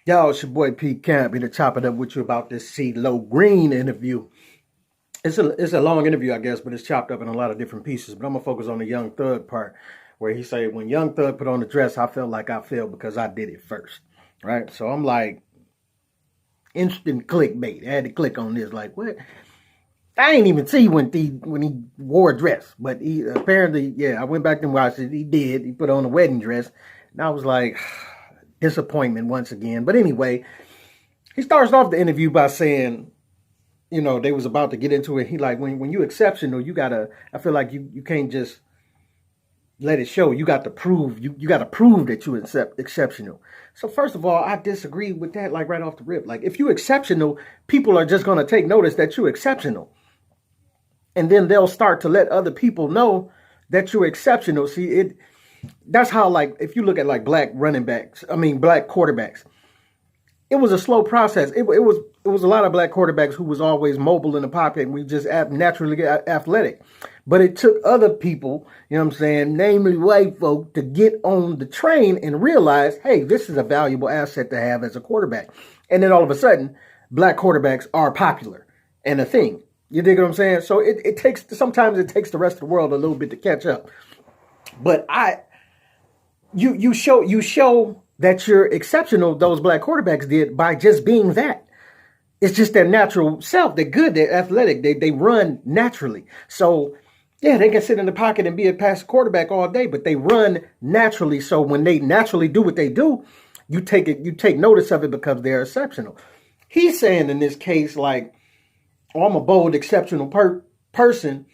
Yo, it's your boy Pete Camp here to chop it up with you about this Cee Lo Green interview. It's a long interview, I guess, but it's chopped up in a lot of different pieces. But I'm gonna focus on the Young Thug part, where he said, "When Young Thug put on the dress, I felt like I failed because I did it first." Right? So I'm like, instant clickbait. I had to click on this. Like, what? I ain't even see when he wore a dress, but he apparently, yeah, I went back and watched it. He did. He put on a wedding dress, and I was like, disappointment once again. But anyway, he starts off the interview by saying, they was about to get into it. He like, when you exceptional, you gotta, I feel like you can't just let it show. You got to prove, you got to prove that you exceptional. So first of all, I disagree with that, like right off the rip. Like, if you exceptional, people are just going to take notice that you're exceptional. And then they'll start to let other people know that you're exceptional. See, that's how, like, if you look at like black quarterbacks, it was a slow process. It was a lot of black quarterbacks who was always mobile in the pocket, and we just naturally get athletic. But it took other people, namely white folk, to get on the train and realize, hey, this is a valuable asset to have as a quarterback. And then all of a sudden, black quarterbacks are popular and a thing. You dig what I'm saying? So sometimes it takes the rest of the world a little bit to catch up. But you show that you're exceptional, those black quarterbacks did, by just being that. It's just their natural self. They're good. They're athletic. They run naturally. So, yeah, they can sit in the pocket and be a pass quarterback all day, but they run naturally. So when they naturally do what they do, you take notice of it because they're exceptional. He's saying in this case, like, oh, I'm a bold, exceptional person,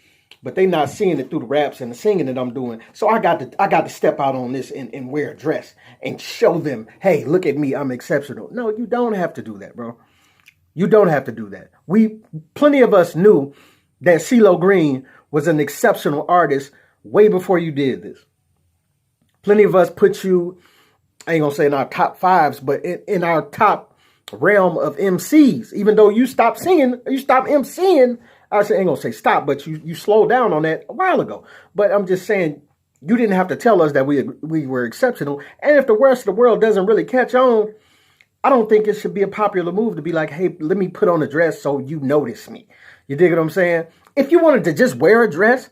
but they not seeing it through the raps and the singing that I'm doing. So I got to step out on this and wear a dress and show them, hey, look at me, I'm exceptional. No, you don't have to do that, bro. You don't have to do that. Plenty of us knew that Cee Lo Green was an exceptional artist way before you did this. Plenty of us put you, I ain't gonna say in our top fives, but in our top realm of MCs. Even though you stopped singing, you stopped MCing. I ain't gonna say stop, but you slowed down on that a while ago. But I'm just saying, you didn't have to tell us that we were exceptional. And if the rest of the world doesn't really catch on, I don't think it should be a popular move to be like, hey, let me put on a dress so you notice me. You dig what I'm saying? If you wanted to just wear a dress,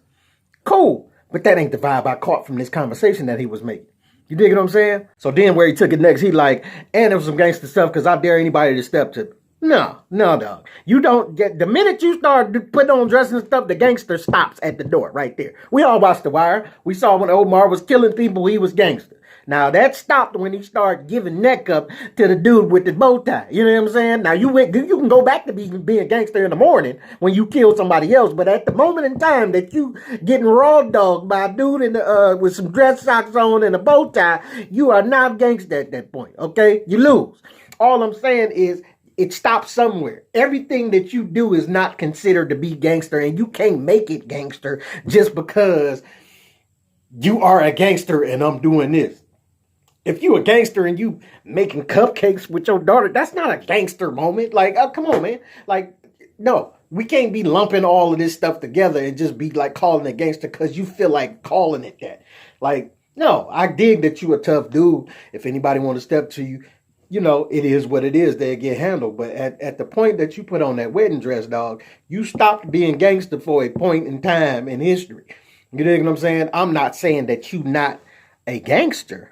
cool. But that ain't the vibe I caught from this conversation that he was making. You dig what I'm saying? So then where he took it next, he like, and there was some gangster stuff because I dare anybody to step to. No, dog. You don't get, the minute you start putting on dressing and stuff, the gangster stops at the door right there. We all watched The Wire. We saw when Omar was killing people, he was gangster. Now that stopped when he started giving neck up to the dude with the bow tie. You know what I'm saying? Now you can go back to being gangster in the morning when you kill somebody else, but at the moment in time that you getting raw dogged by a dude with some dress socks on and a bow tie, you are not gangster at that point. Okay, you lose. All I'm saying is, it stops somewhere. Everything that you do is not considered to be gangster, and you can't make it gangster just because you are a gangster and I'm doing this. If you a gangster and you making cupcakes with your daughter, that's not a gangster moment. Like, oh, come on, man. Like, no, we can't be lumping all of this stuff together and just be like calling it gangster because you feel like calling it that. Like, no, I dig that you a tough dude. If anybody want to step to you, it is what it is. They get handled. But at the point that you put on that wedding dress, dog, you stopped being gangster for a point in time in history. You know what I'm saying? I'm not saying that you not a gangster.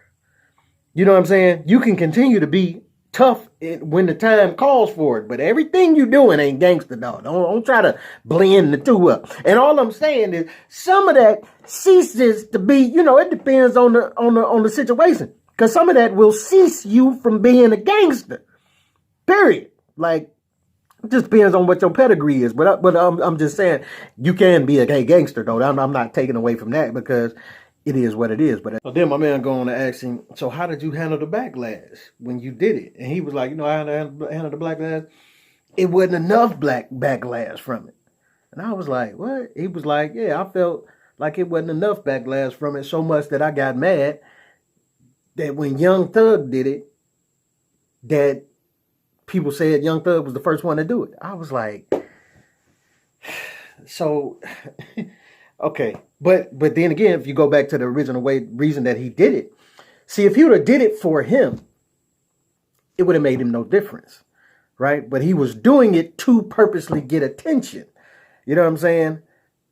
You know what I'm saying? You can continue to be tough when the time calls for it, but everything you doing ain't gangster, dog. Don't try to blend the two up. And all I'm saying is some of that ceases to be, it depends on the situation. Because some of that will cease you from being a gangster. Period. Like, it just depends on what your pedigree is. But I'm just saying, you can be a gay gangster, though. I'm not taking away from that because it is what it is. But so then my man go on to ask him, so how did you handle the backlash when you did it? And he was like, I handled the backlash. It wasn't enough backlash from it. And I was like, what? He was like, yeah, I felt like it wasn't enough backlash from it so much that I got mad that when Young Thug did it, that people said Young Thug was the first one to do it. I was like, so, okay. But then again, if you go back to the original reason that he did it, see, if he would have did it for him, it would have made him no difference, right? But he was doing it to purposely get attention. You know what I'm saying?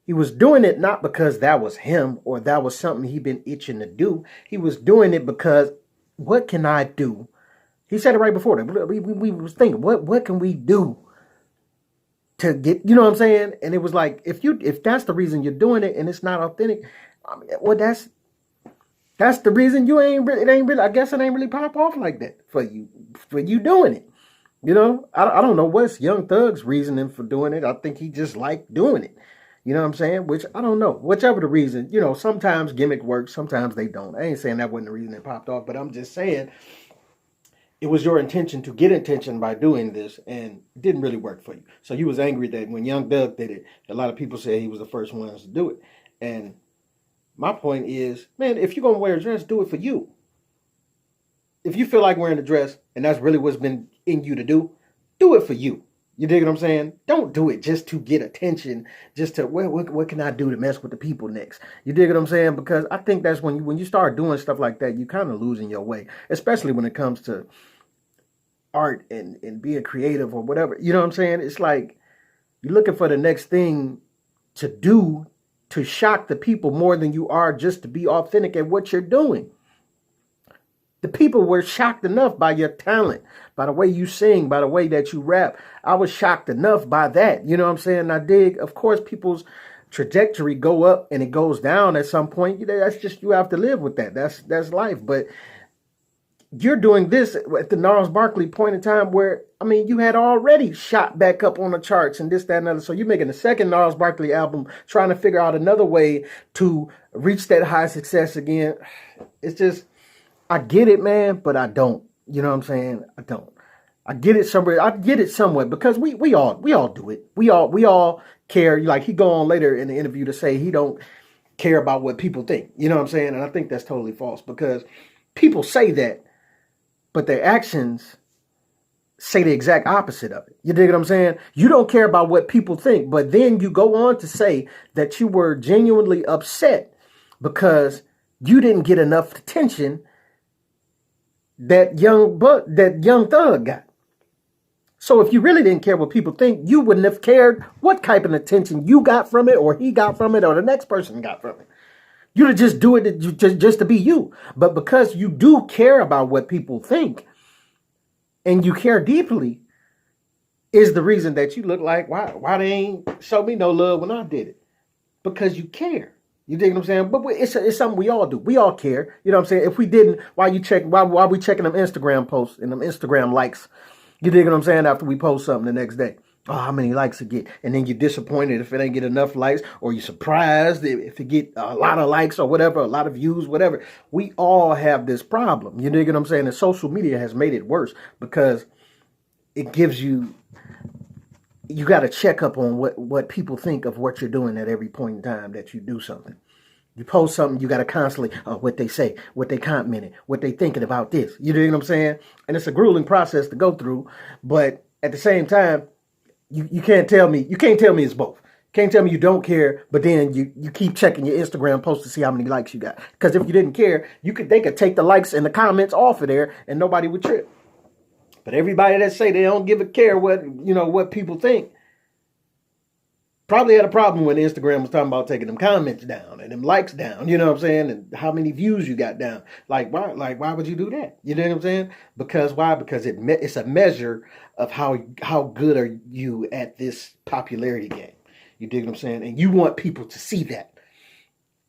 He was doing it not because that was him or that was something he'd been itching to do. He was doing it because, what can I do? He said it right before that. We was thinking, what can we do to get, you know what I'm saying? And it was like, if that's the reason you're doing it and it's not authentic, I mean, well, that's the reason I guess it ain't really pop off like that for you doing it. You know, I don't know what's Young Thug's reasoning for doing it. I think he just liked doing it. You know what I'm saying? Which, I don't know. Whichever the reason, you know, sometimes gimmick works, sometimes they don't. I ain't saying that wasn't the reason it popped off, but I'm just saying it was your intention to get attention by doing this, and it didn't really work for you. So you was angry that when Young Thug did it, a lot of people said he was the first ones to do it. And my point is, man, if you're going to wear a dress, do it for you. If you feel like wearing a dress and that's really what's been in you to do it for you. You dig what I'm saying? Don't do it just to get attention, just to, what can I do to mess with the people next? You dig what I'm saying? Because I think that's when you start doing stuff like that, you kind of losing your way, especially when it comes to art and being creative or whatever. You know what I'm saying? It's like you're looking for the next thing to do to shock the people more than you are just to be authentic at what you're doing. The people were shocked enough by your talent, by the way you sing, by the way that you rap. I was shocked enough by that. You know what I'm saying? I dig. Of course, people's trajectory go up and it goes down at some point. You know, that's just, you have to live with that. That's life. But you're doing this at the Gnarls Barkley point in time where, I mean, you had already shot back up on the charts and this, that, and other. So you're making the second Gnarls Barkley album, trying to figure out another way to reach that high success again. It's just, I get it, man, but I don't. You know what I'm saying? I don't. I get it somewhere. I get it somewhat because we all do it. We all care. Like, he go on later in the interview to say he don't care about what people think. You know what I'm saying? And I think that's totally false because people say that, but their actions say the exact opposite of it. You dig what I'm saying? You don't care about what people think, but then you go on to say that you were genuinely upset because you didn't get enough attention that young Thug got. So if you really didn't care what people think, you wouldn't have cared what type of attention you got from it, or he got from it, or the next person got from it. You'd have just do it just to be you. But because you do care about what people think, and you care deeply, is the reason that you look like, why they ain't show me no love when I did it? Because you care. You dig what I'm saying? But it's something we all do. We all care. You know what I'm saying? If we didn't, why we checking them Instagram posts and them Instagram likes? You dig what I'm saying? After we post something the next day. Oh, how many likes it get? And then you're disappointed if it ain't get enough likes, or you're surprised if it get a lot of likes or whatever, a lot of views, whatever. We all have this problem. You dig what I'm saying? And social media has made it worse because it gives you got to check up on what people think of what you're doing at every point in time that you do something. You post something, you got to constantly, what they say, what they commented, what they thinking about this. You know what I'm saying? And it's a grueling process to go through. But at the same time, you can't tell me it's both. You can't tell me you don't care, but then you keep checking your Instagram post to see how many likes you got. Because if you didn't care, they could take the likes and the comments off of there and nobody would trip. But everybody that say they don't give a care what people think probably had a problem when Instagram was talking about taking them comments down and them likes down, you know what I'm saying? And how many views you got down. Why would you do that? You know what I'm saying? Because why? Because it's a measure of how good are you at this popularity game. You dig what I'm saying? And you want people to see that.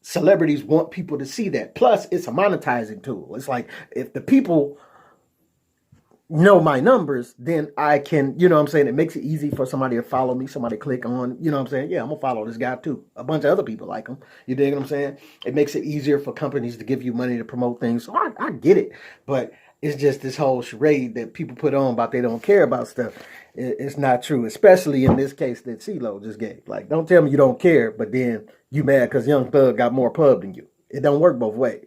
Celebrities want people to see that. Plus, it's a monetizing tool. It's like, if the people know my numbers, then I can, you know what I'm saying? It makes it easy for somebody to follow me, somebody click on, you know what I'm saying? Yeah, I'm going to follow this guy too. A bunch of other people like him. You dig what I'm saying? It makes it easier for companies to give you money to promote things. So I get it. But it's just this whole charade that people put on about they don't care about stuff. It's not true, especially in this case that Cee Lo just gave. Like, don't tell me you don't care, but then you mad because Young Thug got more pub than you. It don't work both ways.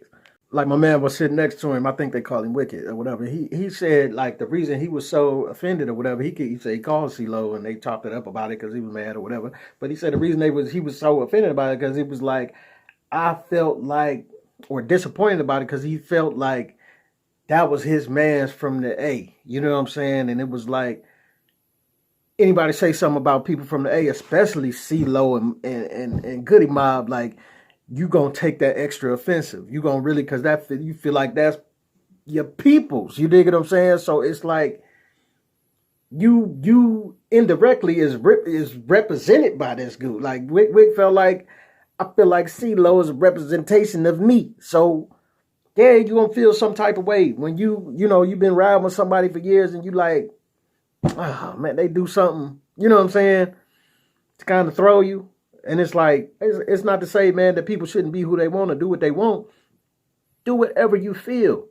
Like, my man was sitting next to him, I think they call him Wicked or whatever. He said, like, the reason he was so offended or whatever, he said he called Cee Lo and they chopped it up about it because he was mad or whatever. But he said the reason he was so offended about it because he was like, I felt like, or disappointed about it because he felt like that was his man's from the A. You know what I'm saying? And it was like, anybody say something about people from the A, especially Cee Lo and Goody Mob, like, you gonna take that extra offensive. You gonna really, cause you feel like that's your peoples. You dig what I'm saying? So it's like you indirectly is represented by this dude. Like Wick felt like, I feel like Cee Lo is a representation of me. So yeah, you gonna feel some type of way when you've been riding with somebody for years and you like, oh man, they do something, you know what I'm saying, to kind of throw you. And it's like, it's not to say, man, that people shouldn't be who they want to do what they want. Do whatever you feel.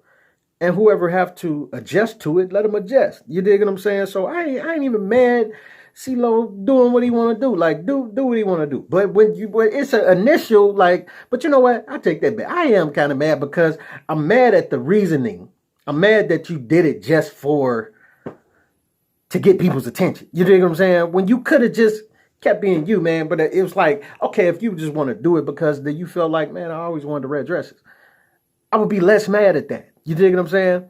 And whoever have to adjust to it, let them adjust. You dig what I'm saying? So I ain't even mad Cee Lo doing what he want to do. Like, do what he want to do. But when it's an initial, like, but you know what? I take that back. I am kind of mad because I'm mad at the reasoning. I'm mad that you did it just to get people's attention. You dig what I'm saying? When you could have just kept being you, man. But it was like, okay, if you just want to do it because you felt like, man, I always wanted to wear dresses, I would be less mad at that. You dig what I'm saying?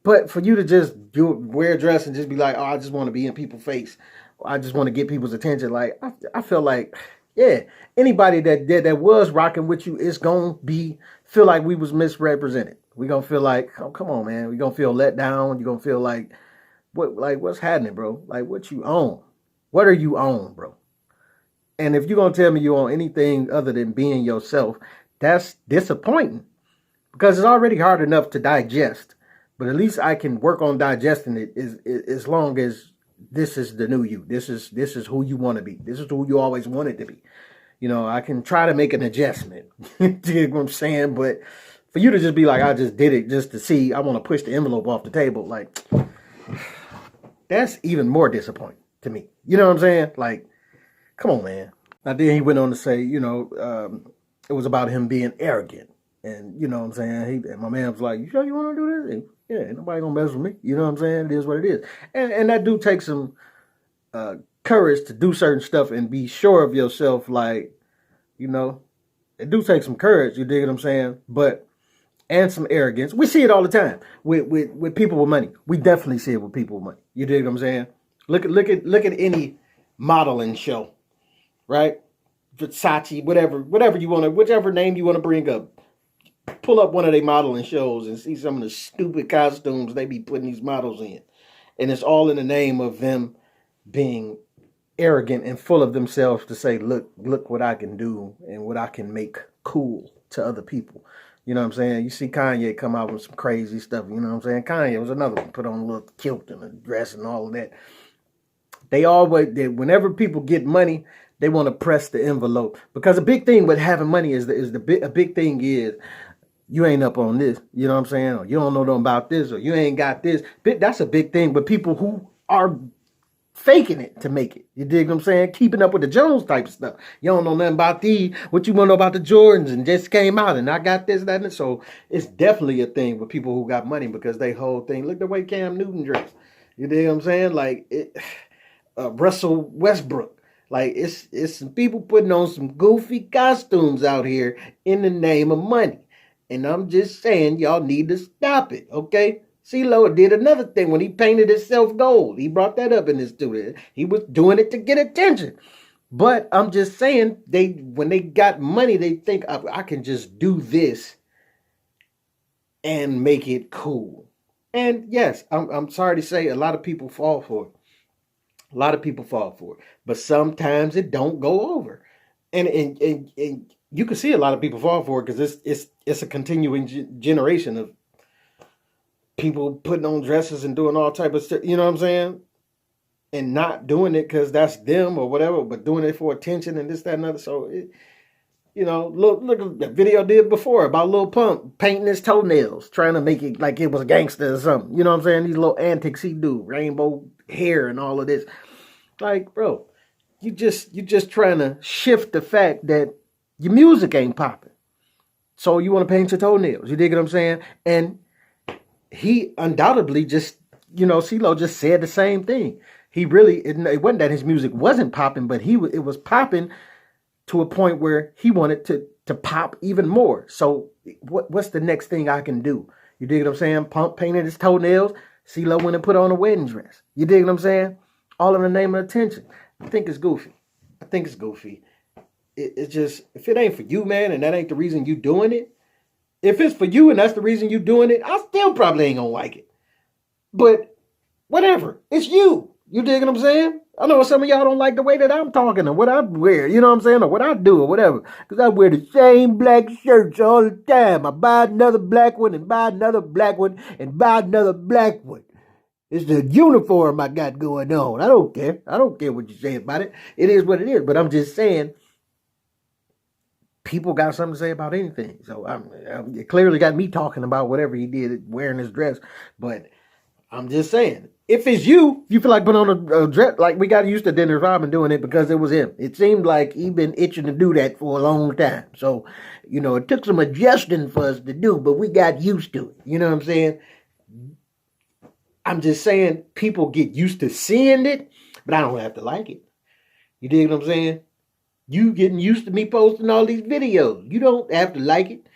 But for you to just wear a dress and just be like, oh, I just want to be in people's face, I just want to get people's attention. Like, I feel like, yeah, anybody that was rocking with you is gonna feel like we was misrepresented. We gonna feel like, oh, come on, man. We gonna feel let down. You gonna feel like, what's happening, bro? Like, what you own? What are you on, bro? And if you're gonna tell me you own anything other than being yourself, that's disappointing. Because it's already hard enough to digest, but at least I can work on digesting it as long as this is the new you. This is who you want to be. This is who you always wanted to be. You know, I can try to make an adjustment. You know what I'm saying? But for you to just be like, I just did it just to see, I want to push the envelope off the table, like, that's even more disappointing to me. You know what I'm saying? Like, come on, man. Now then he went on to say, it was about him being arrogant. And you know what I'm saying? And my man was like, you sure you want to do this? And, yeah, ain't nobody gonna mess with me. You know what I'm saying? It is what it is. And that do take some courage to do certain stuff and be sure of yourself. Like, it do take some courage. You dig what I'm saying? And some arrogance. We see it all the time with people with money. We definitely see it with people with money. You dig what I'm saying? Look at any modeling show, right? Versace, whatever you want to, whichever name you want to bring up. Pull up one of their modeling shows and see some of the stupid costumes they be putting these models in. And it's all in the name of them being arrogant and full of themselves to say, look what I can do and what I can make cool to other people. You know what I'm saying? You see Kanye come out with some crazy stuff. You know what I'm saying? Kanye was another one. Put on a little kilt and a dress and all of that. Whenever people get money, they want to press the envelope. Because a big thing with having money a big thing is, you ain't up on this, you know what I'm saying? Or you don't know nothing about this, or you ain't got this. That's a big thing with people who are faking it to make it. You dig what I'm saying? Keeping up with the Jones type of stuff. You don't know nothing about what you want to know about the Jordans and just came out and I got this, that, and so it's definitely a thing with people who got money because they whole thing. Look the way Cam Newton dressed. You dig what I'm saying? Like Russell Westbrook. Like it's some people putting on some goofy costumes out here in the name of money. And I'm just saying, y'all need to stop it, okay? Cee Lo did another thing when he painted himself gold. He brought that up in his studio. He was doing it to get attention. But I'm just saying, when they got money, they think, I can just do this and make it cool. And yes, I'm sorry to say, a lot of people fall for it. A lot of people fall for it. But sometimes it don't go over. And you can see a lot of people fall for it because it's a continuing generation of people putting on dresses and doing all type of stuff, you know what I'm saying? And not doing it because that's them or whatever, but doing it for attention and this, that, and other. So, look at the video I did before about Lil Pump painting his toenails, trying to make it like it was a gangster or something. You know what I'm saying? These little antics he do, rainbow hair and all of this. Like, bro, you just trying to shift the fact that your music ain't popping. So you want to paint your toenails. You dig what I'm saying? And he undoubtedly just, Cee Lo just said the same thing. He really, it wasn't that his music wasn't popping, but it was popping to a point where he wanted to pop even more. So what's the next thing I can do? You dig what I'm saying? Pump painted his toenails. Cee Lo went and put on a wedding dress. You dig what I'm saying? All in the name of attention. I think it's goofy. I think it's goofy. It's just, if it ain't for you, man, and that ain't the reason you doing it, if it's for you and that's the reason you doing it, I still probably ain't gonna like it. But whatever. It's you. You dig what I'm saying? I know some of y'all don't like the way that I'm talking or what I wear, you know what I'm saying, or what I do or whatever. Because I wear the same black shirts all the time. I buy another black one and buy another black one and buy another black one. It's the uniform I got going on. I don't care. I don't care what you say about it. It is what it is. But I'm just saying, people got something to say about anything. So it clearly got me talking about whatever he did wearing his dress. But I'm just saying, if it's you feel like putting on a dress, like we got used to Dennis Rodman doing it because it was him. It seemed like he been itching to do that for a long time. So, it took some adjusting for us to do, but we got used to it. You know what I'm saying? I'm just saying people get used to seeing it, but I don't have to like it. You dig what I'm saying? You getting used to me posting all these videos. You don't have to like it,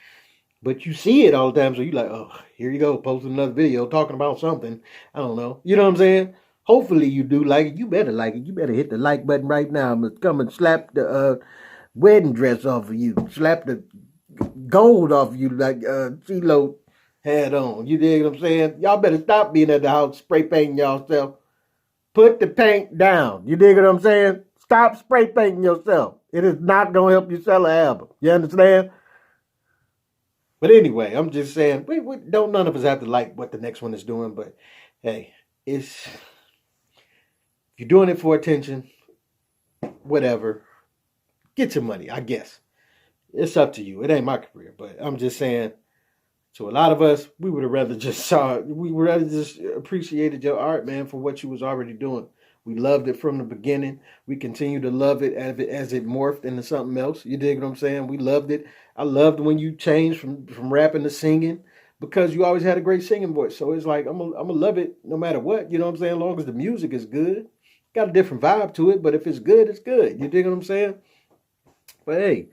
but you see it all the time. So you're like, oh, here you go, posting another video talking about something. I don't know. You know what I'm saying? Hopefully you do like it. You better like it. You better hit the like button right now. I'm going to come and slap the wedding dress off of you. Slap the gold off of you like Cee Lo had on. You dig what I'm saying? Y'all better stop being at the house spray painting yourself. Put the paint down. You dig what I'm saying? Stop spray painting yourself. It is not going to help you sell an album. You understand? But anyway, I'm just saying, we don't none of us have to like what the next one is doing. But hey, if you're doing it for attention, whatever, get your money, I guess. It's up to you. It ain't my career. But I'm just saying, to a lot of us, we would have rather just appreciated your art, man, for what you was already doing. We loved it from the beginning. We continue to love it as it morphed into something else. You dig what I'm saying? We loved it. I loved when you changed from rapping to singing because you always had a great singing voice. So it's like, I'm gonna love it no matter what. You know what I'm saying? As long as the music is good. Got a different vibe to it, but if it's good, it's good. You dig what I'm saying? But hey,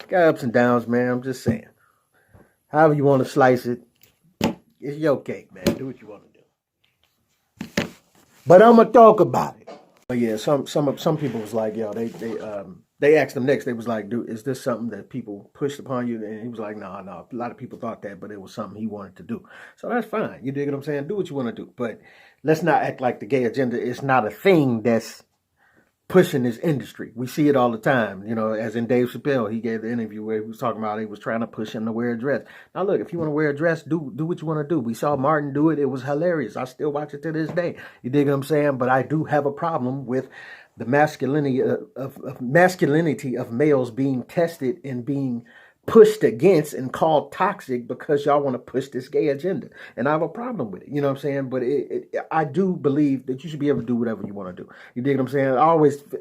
got ups and downs, man. I'm just saying. However you want to slice it, it's your cake, man. Do what you want to do. But I'm gonna talk about it. But yeah, some people was like, yo, they asked him next. They was like, dude, is this something that people pushed upon you? And he was like, no. A lot of people thought that, but it was something he wanted to do. So that's fine. You dig what I'm saying? Do what you want to do. But let's not act like the gay agenda is not a thing that's pushing this industry. We see it all the time, as in Dave Chappelle, he gave the interview where he was talking about he was trying to push him to wear a dress. Now look, if you want to wear a dress, do what you want to do. We saw Martin do it. It was hilarious. I still watch it to this day. You dig what I'm saying? But I do have a problem with the masculinity of males being tested and being pushed against and called toxic because y'all want to push this gay agenda. And I have a problem with it. You know what I'm saying? But I do believe that you should be able to do whatever you want to do. You dig what I'm saying?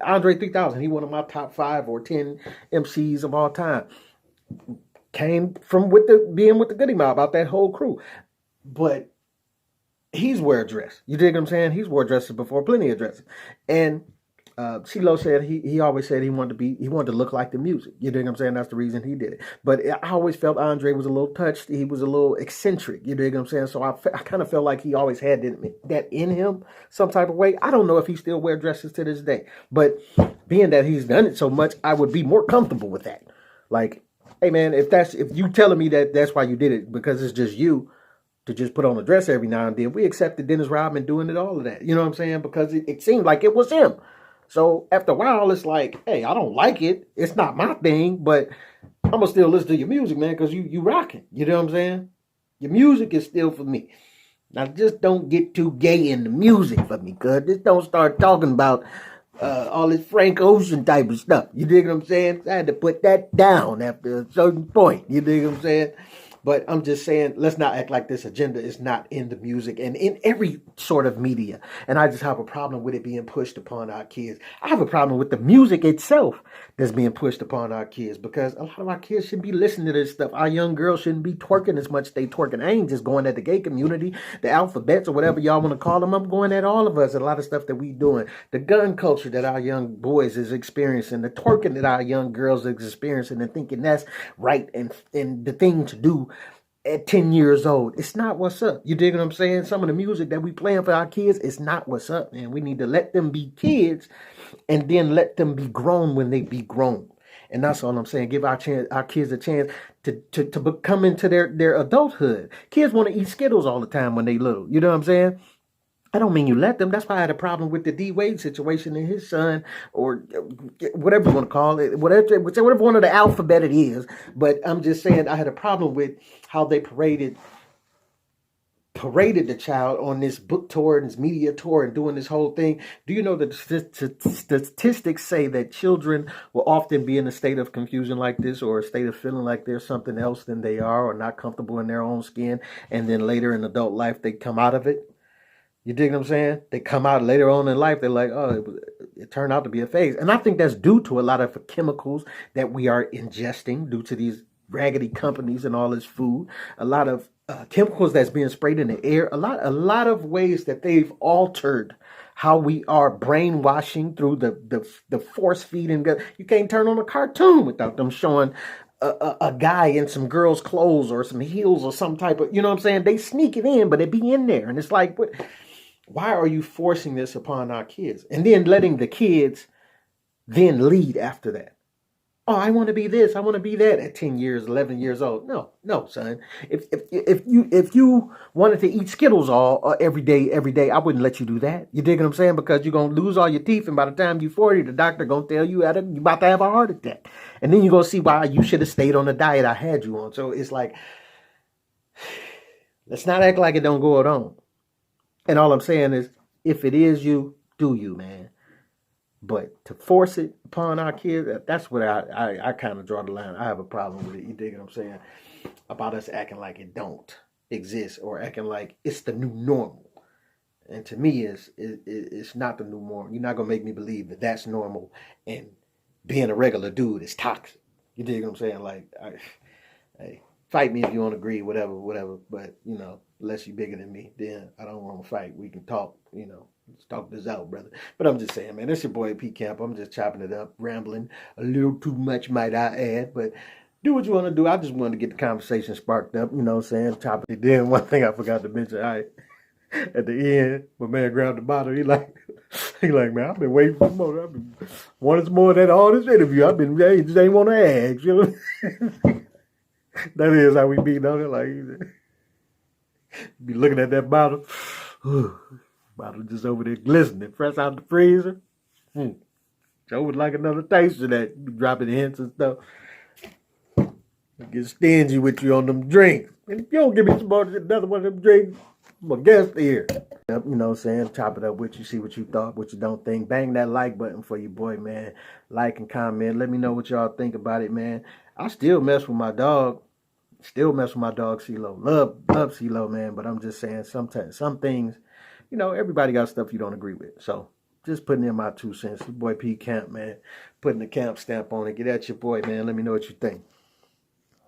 Andre 3000, he one of my top 5 or 10 MCs of all time. Came from being with the Goody Mob, about that whole crew. But he's wear a dress. You dig what I'm saying? He's wore dresses before, plenty of dresses. And Cee Lo said he always said he wanted to look like the music. You dig what I'm saying? That's the reason he did it. But I always felt Andre was a little touched. He was a little eccentric. You dig what I'm saying? So I kind of felt like he always had that in him some type of way. I don't know if he still wear dresses to this day. But being that he's done it so much, I would be more comfortable with that. Like, hey man, if you telling me that that's why you did it because it's just you to just put on a dress every now and then, we accepted Dennis Rodman doing it, all of that. You know what I'm saying? Because it seemed like it was him. So after a while, it's like, hey, I don't like it. It's not my thing, but I'm going to still listen to your music, man, because you rocking. You know what I'm saying? Your music is still for me. Now, just don't get too gay in the music for me, cuz. Just don't start talking about all this Frank Ocean type of stuff. You dig what I'm saying? I had to put that down after a certain point. You dig what I'm saying? But I'm just saying, let's not act like this agenda is not in the music and in every sort of media. And I just have a problem with it being pushed upon our kids. I have a problem with the music itself that's being pushed upon our kids because a lot of our kids shouldn't be listening to this stuff. Our young girls shouldn't be twerking as much as they twerking. I ain't just going at the gay community, the alphabets or whatever y'all want to call them. I'm going at all of us. A lot of stuff that we doing. The gun culture that our young boys is experiencing. The twerking that our young girls is experiencing and thinking that's right and the thing to do. at 10 years old. It's not what's up. You dig what I'm saying? Some of the music that we playing for our kids is not what's up, man. We need to let them be kids and then let them be grown when they be grown. And that's all I'm saying. Give our kids a chance to come into their adulthood. Kids want to eat Skittles all the time when they little. You know what I'm saying? I don't mean you let them. That's why I had a problem with the D Wade situation and his son, or whatever you want to call it, whatever one of the alphabet it is. But I'm just saying I had a problem with how they paraded the child on this book tour and this media tour and doing this whole thing. Do you know that statistics say that children will often be in a state of confusion like this, or a state of feeling like they're something else than they are, or not comfortable in their own skin, and then later in adult life they come out of it? You dig what I'm saying? They come out later on in life, they're like, oh, it turned out to be a phase. And I think that's due to a lot of chemicals that we are ingesting due to these raggedy companies and all this food. A lot of chemicals that's being sprayed in the air. A lot of ways that they've altered how we are brainwashing through the force feeding. You can't turn on a cartoon without them showing a guy in some girl's clothes or some heels or some type of, you know what I'm saying? They sneak it in, but it be in there. And it's like, what? Why are you forcing this upon our kids? And then letting the kids then lead after that. Oh, I want to be this, I want to be that at 10 years, 11 years old. No, son. If you wanted to eat Skittles all every day, I wouldn't let you do that. You dig what I'm saying? Because you're going to lose all your teeth, and by the time you're 40, the doctor going to tell you you're about to have a heart attack. And then you're going to see why you should have stayed on the diet I had you on. So it's like, let's not act like it don't go on. And all I'm saying is, if it is you, do you, man. But to force it upon our kids, that's what I kind of draw the line. I have a problem with it. You dig what I'm saying? About us acting like it don't exist, or acting like it's the new normal. And to me, it's not the new normal. You're not going to make me believe that that's normal, and being a regular dude is toxic. You dig what I'm saying? Like, hey, fight me if you don't agree, whatever. But, unless you're bigger than me, then I don't want to fight. We can talk, let's talk this out, brother. But I'm just saying, man, it's your boy P Camp. I'm just chopping it up, rambling a little too much, might I add. But do what you want to do. I just wanted to get the conversation sparked up, you know what I'm saying? Chop it. Then one thing I forgot to mention, at the end, my man grabbed the bottle. He like, man, I've been waiting for more. I've been wanting some more of that all this interview. Hey, just ain't want to ask, you know? That is how we be, don't it? Like, be looking at that bottle. Bottle just over there glistening, fresh out the freezer. Joe would like another taste of that. Be dropping hints and stuff. Get stingy with you on them drinks. And if you don't give me some more, another one of them drinks, I'm a guest here. You know what I'm saying? Chop it up with you, see what you thought, what you don't think. Bang that like button for your boy, man. Like and comment. Let me know what y'all think about it, man. I still mess with my dog. Still mess with my dog, Cee Lo. Love Cee Lo, man. But I'm just saying, sometimes some things, everybody got stuff you don't agree with. So just putting in my 2 cents. Your boy P Camp, man. Putting the camp stamp on it. Get at your boy, man. Let me know what you think.